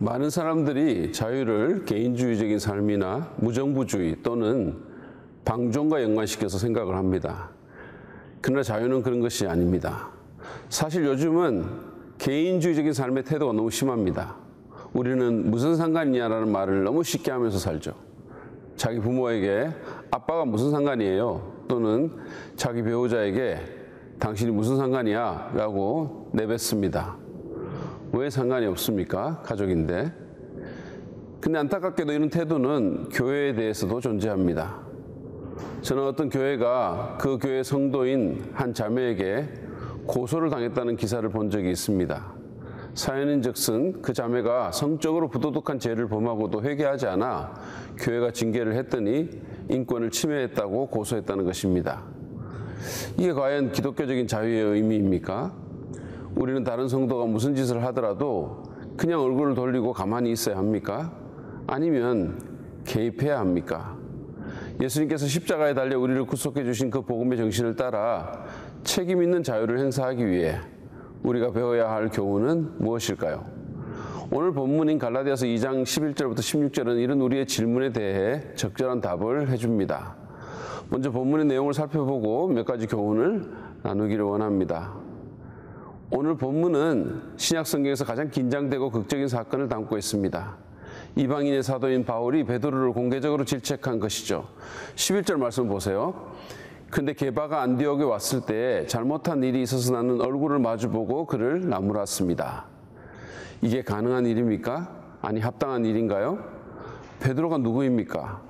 많은 사람들이 자유를 개인주의적인 삶이나 무정부주의 또는 방종과 연관시켜서 생각을 합니다. 그러나 자유는 그런 것이 아닙니다. 사실 요즘은 개인주의적인 삶의 태도가 너무 심합니다. 우리는 무슨 상관이냐라는 말을 너무 쉽게 하면서 살죠. 자기 부모에게 아빠가 무슨 상관이에요? 또는 자기 배우자에게 당신이 무슨 상관이야? 라고 내뱉습니다. 왜 상관이 없습니까? 가족인데. 근데 안타깝게도 이런 태도는 교회에 대해서도 존재합니다. 저는 어떤 교회가 그 교회 성도인 한 자매에게 고소를 당했다는 기사를 본 적이 있습니다. 사연인즉슨 그 자매가 성적으로 부도덕한 죄를 범하고도 회개하지 않아 교회가 징계를 했더니 인권을 침해했다고 고소했다는 것입니다. 이게 과연 기독교적인 자유의 의미입니까? 우리는 다른 성도가 무슨 짓을 하더라도 그냥 얼굴을 돌리고 가만히 있어야 합니까? 아니면 개입해야 합니까? 예수님께서 십자가에 달려 우리를 구속해 주신 그 복음의 정신을 따라 책임 있는 자유를 행사하기 위해 우리가 배워야 할 교훈은 무엇일까요? 오늘 본문인 갈라디아서 2장 11절부터 16절은 이런 우리의 질문에 대해 적절한 답을 해줍니다. 먼저 본문의 내용을 살펴보고 몇 가지 교훈을 나누기를 원합니다. 오늘 본문은 신약 성경에서 가장 긴장되고 극적인 사건을 담고 있습니다. 이방인의 사도인 바울이 베드로를 공개적으로 질책한 것이죠. 11절 말씀 보세요. 근데 게바가 안디옥에 왔을 때 잘못한 일이 있어서 나는 얼굴을 마주보고 그를 나무랐습니다. 이게 가능한 일입니까? 아니 합당한 일인가요? 베드로가 누구입니까?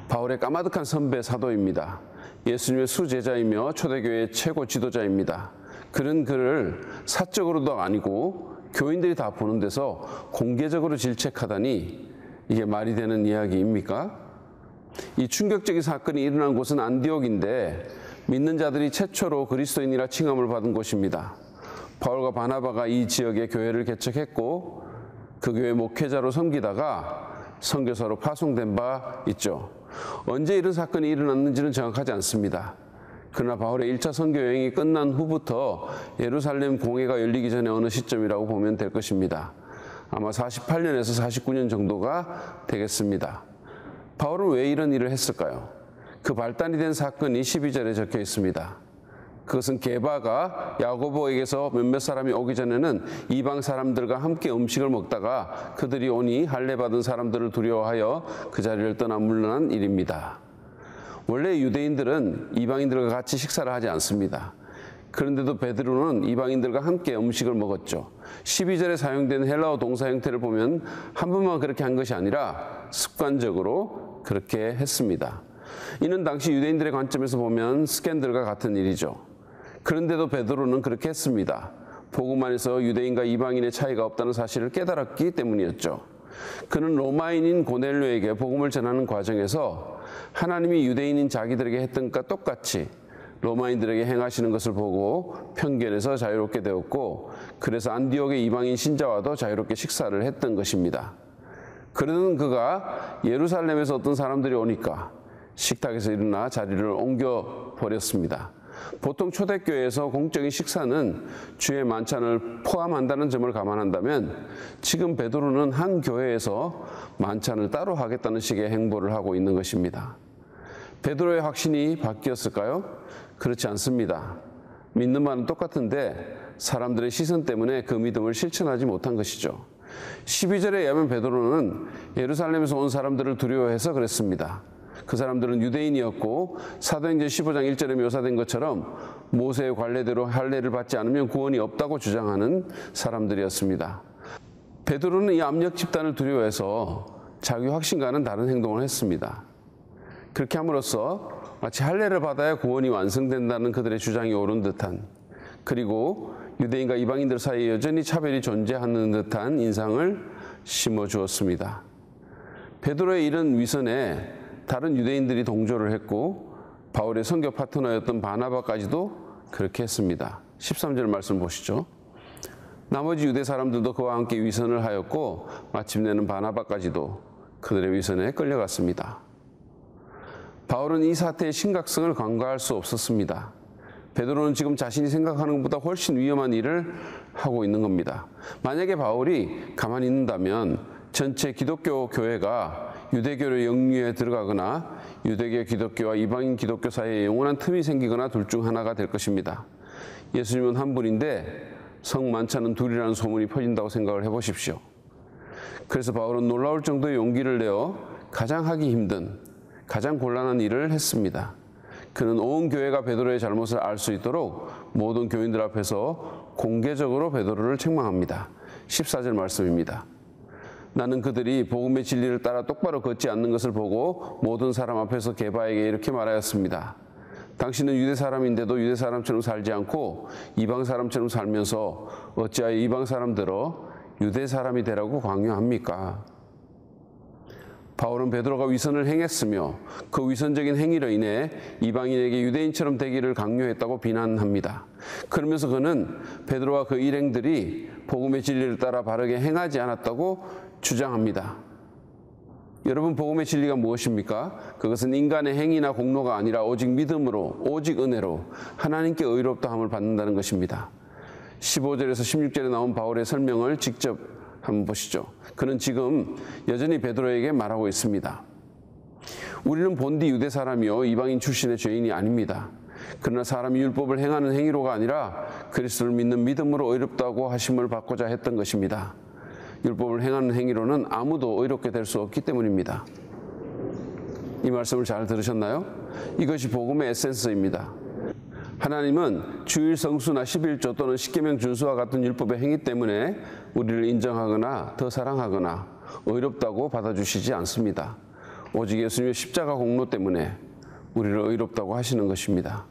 바울의 까마득한 선배 사도입니다. 예수님의 수제자이며 초대교회의 최고 지도자입니다. 그는 그를 사적으로도 아니고 교인들이 다 보는 데서 공개적으로 질책하다니 이게 말이 되는 이야기입니까? 이 충격적인 사건이 일어난 곳은 안디옥인데 믿는 자들이 최초로 그리스도인이라 칭함을 받은 곳입니다. 바울과 바나바가 이 지역에 교회를 개척했고 그 교회 목회자로 섬기다가 선교사로 파송된 바 있죠. 언제 이런 사건이 일어났는지는 정확하지 않습니다. 그러나 바울의 1차 선교 여행이 끝난 후부터 예루살렘 공회가 열리기 전에 어느 시점이라고 보면 될 것입니다. 아마 48년에서 49년 정도가 되겠습니다. 바울은 왜 이런 일을 했을까요? 그 발단이 된 사건이 12절에 적혀 있습니다. 그것은 게바가 야고보에게서 몇몇 사람이 오기 전에는 이방 사람들과 함께 음식을 먹다가 그들이 오니 할례받은 사람들을 두려워하여 그 자리를 떠나 물러난 일입니다. 원래 유대인들은 이방인들과 같이 식사를 하지 않습니다. 그런데도 베드로는 이방인들과 함께 음식을 먹었죠. 12절에 사용된 헬라어 동사 형태를 보면 한 번만 그렇게 한 것이 아니라 습관적으로 그렇게 했습니다. 이는 당시 유대인들의 관점에서 보면 스캔들과 같은 일이죠. 그런데도 베드로는 그렇게 했습니다. 복음 안에서 유대인과 이방인의 차이가 없다는 사실을 깨달았기 때문이었죠. 그는 로마인인 고넬료에게 복음을 전하는 과정에서 하나님이 유대인인 자기들에게 했던 것과 똑같이 로마인들에게 행하시는 것을 보고 편견에서 자유롭게 되었고 그래서 안디옥의 이방인 신자와도 자유롭게 식사를 했던 것입니다. 그러던 그가 예루살렘에서 어떤 사람들이 오니까 식탁에서 일어나 자리를 옮겨버렸습니다. 보통 초대교회에서 공적인 식사는 주의 만찬을 포함한다는 점을 감안한다면 지금 베드로는 한 교회에서 만찬을 따로 하겠다는 식의 행보를 하고 있는 것입니다. 베드로의 확신이 바뀌었을까요? 그렇지 않습니다. 믿는 바는 똑같은데 사람들의 시선 때문에 그 믿음을 실천하지 못한 것이죠. 12절에 의하면 베드로는 예루살렘에서 온 사람들을 두려워해서 그랬습니다. 그 사람들은 유대인이었고 사도행전 15장 1절에 묘사된 것처럼 모세의 관례대로 할례를 받지 않으면 구원이 없다고 주장하는 사람들이었습니다. 베드로는 이 압력 집단을 두려워해서 자기 확신과는 다른 행동을 했습니다. 그렇게 함으로써 마치 할례를 받아야 구원이 완성된다는 그들의 주장이 옳은 듯한, 그리고 유대인과 이방인들 사이에 여전히 차별이 존재하는 듯한 인상을 심어주었습니다. 베드로의 이런 위선에 다른 유대인들이 동조를 했고 바울의 선교 파트너였던 바나바까지도 그렇게 했습니다. 13절 말씀 보시죠. 나머지 유대 사람들도 그와 함께 위선을 하였고 마침내는 바나바까지도 그들의 위선에 끌려갔습니다. 바울은 이 사태의 심각성을 간과할 수 없었습니다. 베드로는 지금 자신이 생각하는 것보다 훨씬 위험한 일을 하고 있는 겁니다. 만약에 바울이 가만히 있는다면 전체 기독교 교회가 유대교의 영유에 들어가거나 유대교 기독교와 이방인 기독교 사이에 영원한 틈이 생기거나 둘 중 하나가 될 것입니다. 예수님은 한 분인데 성 만찬은 둘이라는 소문이 퍼진다고 생각을 해보십시오. 그래서 바울은 놀라울 정도의 용기를 내어 가장 하기 힘든, 가장 곤란한 일을 했습니다. 그는 온 교회가 베드로의 잘못을 알 수 있도록 모든 교인들 앞에서 공개적으로 베드로를 책망합니다. 14절 말씀입니다. 나는 그들이 복음의 진리를 따라 똑바로 걷지 않는 것을 보고 모든 사람 앞에서 게바에게 이렇게 말하였습니다. 당신은 유대 사람인데도 유대 사람처럼 살지 않고 이방 사람처럼 살면서 어찌하여 이방 사람들어 유대 사람이 되라고 강요합니까? 바울은 베드로가 위선을 행했으며 그 위선적인 행위로 인해 이방인에게 유대인처럼 되기를 강요했다고 비난합니다. 그러면서 그는 베드로와 그 일행들이 복음의 진리를 따라 바르게 행하지 않았다고 주장합니다. 여러분, 복음의 진리가 무엇입니까? 그것은 인간의 행위나 공로가 아니라 오직 믿음으로, 오직 은혜로 하나님께 의롭다함을 받는다는 것입니다. 15절에서 16절에 나온 바울의 설명을 직접 한번 보시죠. 그는 지금 여전히 베드로에게 말하고 있습니다. 우리는 본디 유대 사람이요 이방인 출신의 죄인이 아닙니다. 그러나 사람이 율법을 행하는 행위로가 아니라 그리스도를 믿는 믿음으로 의롭다고 하심을 받고자 했던 것입니다. 율법을 행하는 행위로는 아무도 의롭게 될 수 없기 때문입니다. 이 말씀을 잘 들으셨나요? 이것이 복음의 에센스입니다. 하나님은 주일 성수나 11조 또는 십계명 준수와 같은 율법의 행위 때문에 우리를 인정하거나 더 사랑하거나 의롭다고 받아주시지 않습니다. 오직 예수님의 십자가 공로 때문에 우리를 의롭다고 하시는 것입니다.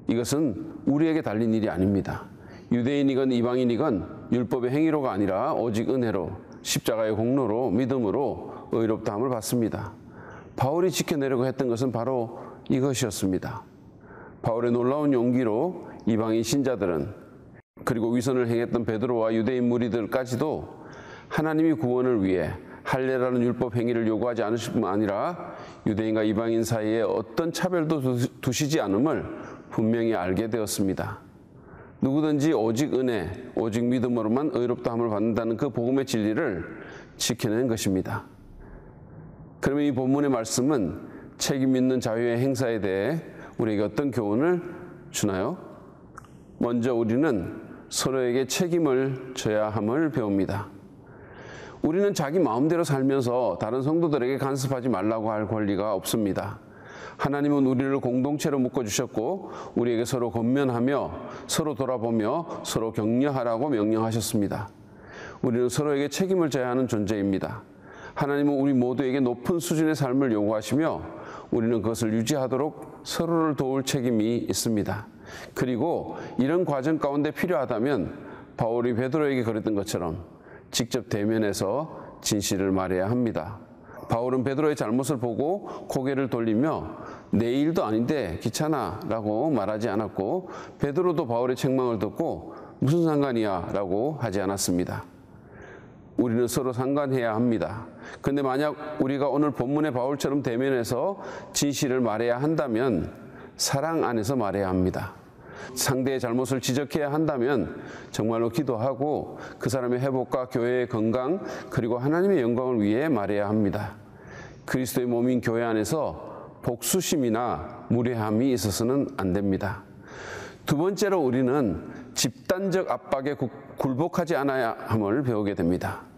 이것은 우리에게 달린 일이 아닙니다. 유대인이건 이방인이건 율법의 행위로가 아니라 오직 은혜로 십자가의 공로로 믿음으로 의롭다함을 받습니다. 바울이 지켜내려고 했던 것은 바로 이것이었습니다. 바울의 놀라운 용기로 이방인 신자들은 그리고 위선을 행했던 베드로와 유대인 무리들까지도 하나님이 구원을 위해 할례라는 율법 행위를 요구하지 않으실 뿐만 아니라 유대인과 이방인 사이에 어떤 차별도 두시지 않음을 분명히 알게 되었습니다. 누구든지 오직 은혜, 오직 믿음으로만 의롭다함을 받는다는 그 복음의 진리를 지켜낸 것입니다. 그러면 이 본문의 말씀은 책임 있는 자유의 행사에 대해 우리에게 어떤 교훈을 주나요? 먼저 우리는 서로에게 책임을 져야 함을 배웁니다. 우리는 자기 마음대로 살면서 다른 성도들에게 간섭하지 말라고 할 권리가 없습니다. 하나님은 우리를 공동체로 묶어주셨고 우리에게 서로 권면하며 서로 돌아보며 서로 격려하라고 명령하셨습니다. 우리는 서로에게 책임을 져야 하는 존재입니다. 하나님은 우리 모두에게 높은 수준의 삶을 요구하시며 우리는 그것을 유지하도록 서로를 도울 책임이 있습니다. 그리고 이런 과정 가운데 필요하다면 바울이 베드로에게 그랬던 것처럼 직접 대면해서 진실을 말해야 합니다. 바울은 베드로의 잘못을 보고 고개를 돌리며 내 일도 아닌데 귀찮아 라고 말하지 않았고 베드로도 바울의 책망을 듣고 무슨 상관이야 라고 하지 않았습니다. 우리는 서로 상관해야 합니다. 그런데 만약 우리가 오늘 본문의 바울처럼 대면해서 진실을 말해야 한다면 사랑 안에서 말해야 합니다. 상대의 잘못을 지적해야 한다면 정말로 기도하고 그 사람의 회복과 교회의 건강 그리고 하나님의 영광을 위해 말해야 합니다. 그리스도의 몸인 교회 안에서 복수심이나 무례함이 있어서는 안 됩니다. 두 번째로 우리는 집단적 압박에 굴복하지 않아야 함을 배우게 됩니다.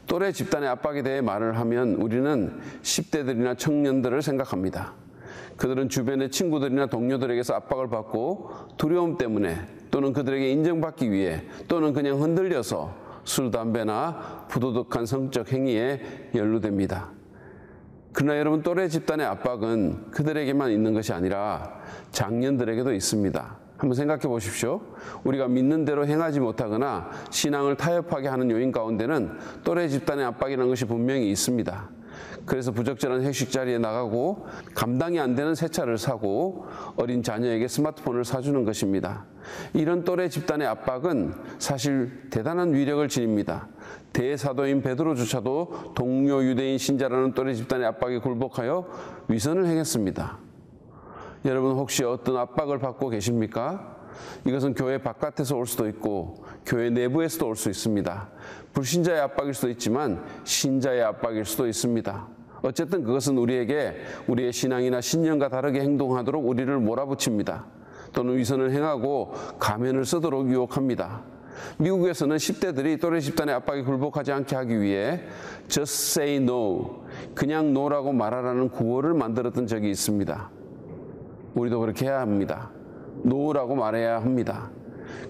또래 집단의 압박에 대해 말을 하면 우리는 10대들이나 청년들을 생각합니다. 그들은 주변의 친구들이나 동료들에게서 압박을 받고 두려움 때문에 또는 그들에게 인정받기 위해 또는 그냥 흔들려서 술, 담배나 부도덕한 성적 행위에 연루됩니다. 그러나 여러분, 또래 집단의 압박은 그들에게만 있는 것이 아니라 장년들에게도 있습니다. 한번 생각해 보십시오. 우리가 믿는 대로 행하지 못하거나 신앙을 타협하게 하는 요인 가운데는 또래 집단의 압박이라는 것이 분명히 있습니다. 그래서 부적절한 회식 자리에 나가고 감당이 안 되는 새 차를 사고 어린 자녀에게 스마트폰을 사주는 것입니다. 이런 또래 집단의 압박은 사실 대단한 위력을 지닙니다. 대사도인 베드로조차도 동료 유대인 신자라는 또래 집단의 압박에 굴복하여 위선을 행했습니다. 여러분 혹시 어떤 압박을 받고 계십니까? 이것은 교회 바깥에서 올 수도 있고 교회 내부에서도 올 수 있습니다. 불신자의 압박일 수도 있지만 신자의 압박일 수도 있습니다. 어쨌든 그것은 우리에게 우리의 신앙이나 신념과 다르게 행동하도록 우리를 몰아붙입니다. 또는 위선을 행하고 가면을 쓰도록 유혹합니다. 미국에서는 10대들이 또래 집단의 압박에 굴복하지 않게 하기 위해 Just say no, 그냥 no라고 말하라는 구호를 만들었던 적이 있습니다. 우리도 그렇게 해야 합니다. no라고 말해야 합니다.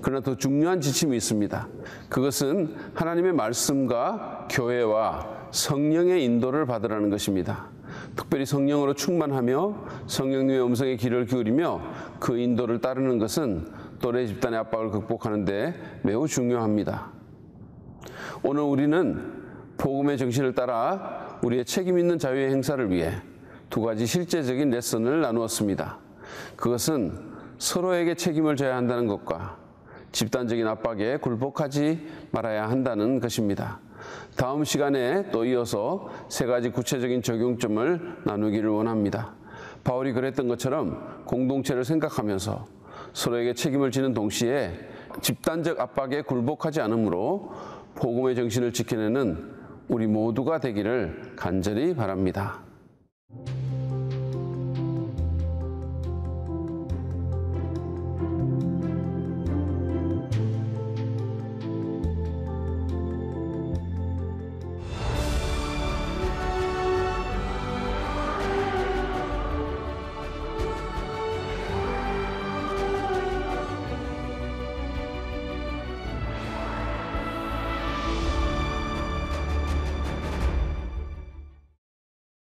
그러나 더 중요한 지침이 있습니다. 그것은 하나님의 말씀과 교회와 성령의 인도를 받으라는 것입니다. 특별히 성령으로 충만하며 성령님의 음성에 귀를 기울이며 그 인도를 따르는 것은 또래 집단의 압박을 극복하는 데 매우 중요합니다. 오늘 우리는 복음의 정신을 따라 우리의 책임 있는 자유의 행사를 위해 두 가지 실제적인 레슨을 나누었습니다. 그것은 서로에게 책임을 져야 한다는 것과 집단적인 압박에 굴복하지 말아야 한다는 것입니다. 다음 시간에 또 이어서 세 가지 구체적인 적용점을 나누기를 원합니다. 바울이 그랬던 것처럼 공동체를 생각하면서 서로에게 책임을 지는 동시에 집단적 압박에 굴복하지 않으므로 복음의 정신을 지켜내는 우리 모두가 되기를 간절히 바랍니다.